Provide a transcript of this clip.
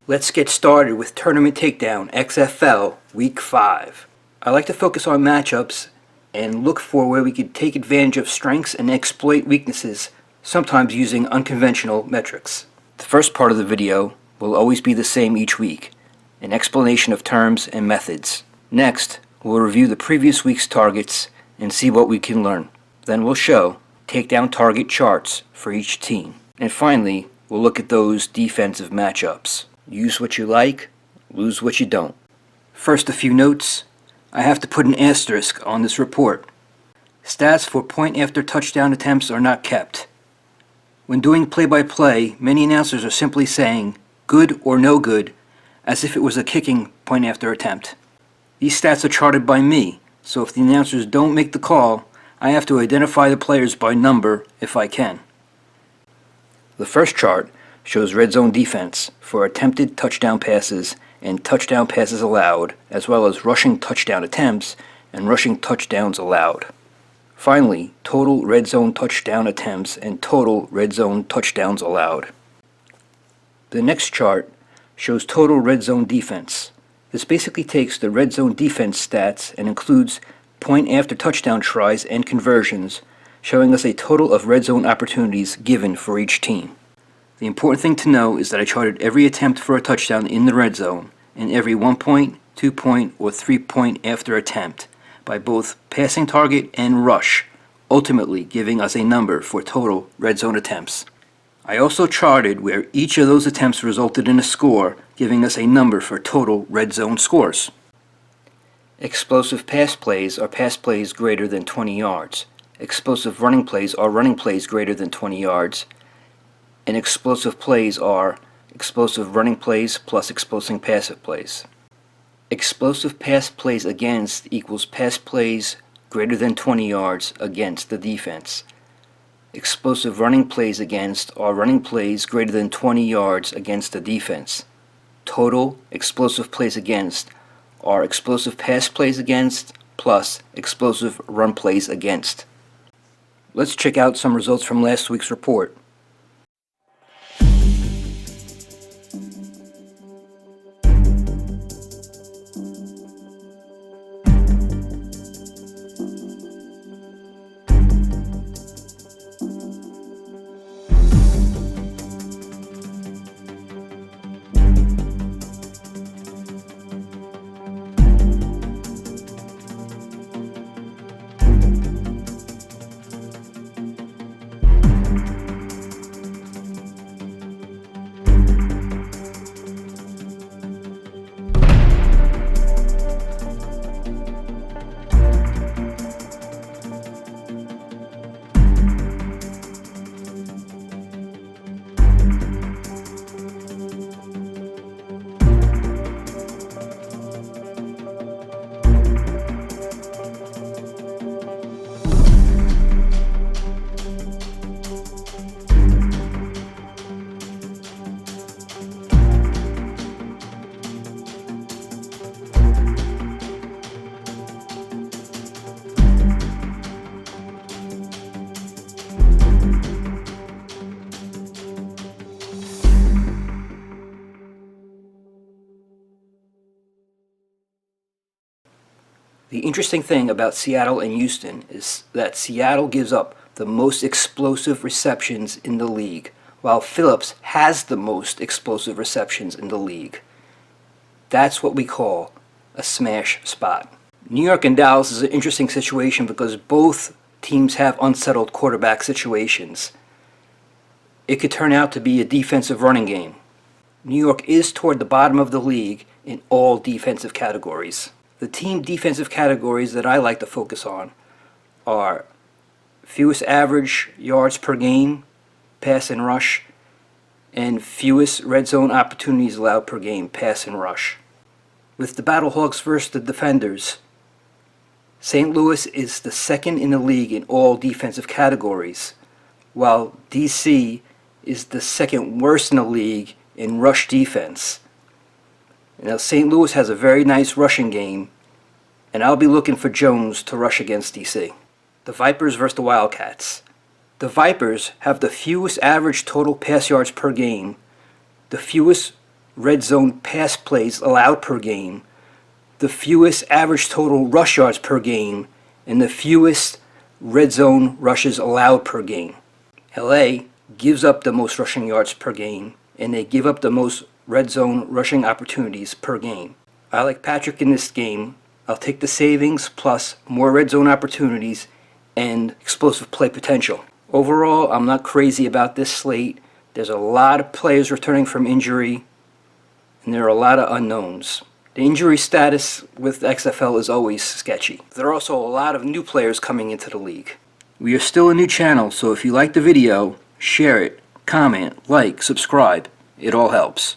Let's get started with Tournament Takedown XFL Week 5. I like to focus on matchups and look for where we could take advantage of strengths and exploit weaknesses, sometimes using unconventional metrics. The first part of the video will always be the same each week, an explanation of terms and methods. Next, we'll review the previous week's targets and see what we can learn. Then we'll show takedown target charts for each team. And finally, we'll look at those defensive matchups. Use what you like, lose what you don't. First, a few notes. I have to put an asterisk on this report. Stats for point after touchdown attempts are not kept. When doing play-by-play, many announcers are simply saying good or no good as if it was a kicking point after attempt. These stats are charted by me, so if the announcers don't make the call, I have to identify the players by number if I can. The first chart shows red zone defense for attempted touchdown passes and touchdown passes allowed, as well as rushing touchdown attempts and rushing touchdowns allowed. Finally, total red zone touchdown attempts and total red zone touchdowns allowed. The next chart shows total red zone defense. This basically takes the red zone defense stats and includes point after touchdown tries and conversions, showing us a total of red zone opportunities given for each team. The important thing to know is that I charted every attempt for a touchdown in the red zone and every 1 point, 2 point, or 3 point after attempt by both passing target and rush, ultimately giving us a number for total red zone attempts. I also charted where each of those attempts resulted in a score, giving us a number for total red zone scores. Explosive pass plays are pass plays greater than 20 yards. Explosive running plays are running plays greater than 20 yards. And explosive plays are explosive running plays plus explosive passive plays. Explosive pass plays against equals pass plays greater than 20 yards against the defense. Explosive running plays against are running plays greater than 20 yards against the defense. Total explosive plays against are explosive pass plays against plus explosive run plays against. Let's check out some results from last week's report. The interesting thing about Seattle and Houston is that Seattle gives up the most explosive receptions in the league, while Phillips has the most explosive receptions in the league. That's what we call a smash spot. New York and Dallas is an interesting situation because both teams have unsettled quarterback situations. It could turn out to be a defensive running game. New York is toward the bottom of the league in all defensive categories. The team defensive categories that I like to focus on are fewest average yards per game, pass and rush, and fewest red zone opportunities allowed per game, pass and rush. With the Battlehawks versus the Defenders, St. Louis is the second in the league in all defensive categories, while DC is the second worst in the league in rush defense. Now, St. Louis has a very nice rushing game, and I'll be looking for Jones to rush against DC. The Vipers versus the Wildcats. The Vipers have the fewest average total pass yards per game, the fewest red zone pass plays allowed per game, the fewest average total rush yards per game, and the fewest red zone rushes allowed per game. LA gives up the most rushing yards per game, and they give up the most red zone rushing opportunities per game. I like Patrick in this game. I'll take the savings plus more red zone opportunities and explosive play potential. Overall, I'm not crazy about this slate. There's a lot of players returning from injury, and there are a lot of unknowns. The injury status with XFL is always sketchy. There are also a lot of new players coming into the league. We are still a new channel, so if you like the video, share it, comment, like, subscribe. It all helps.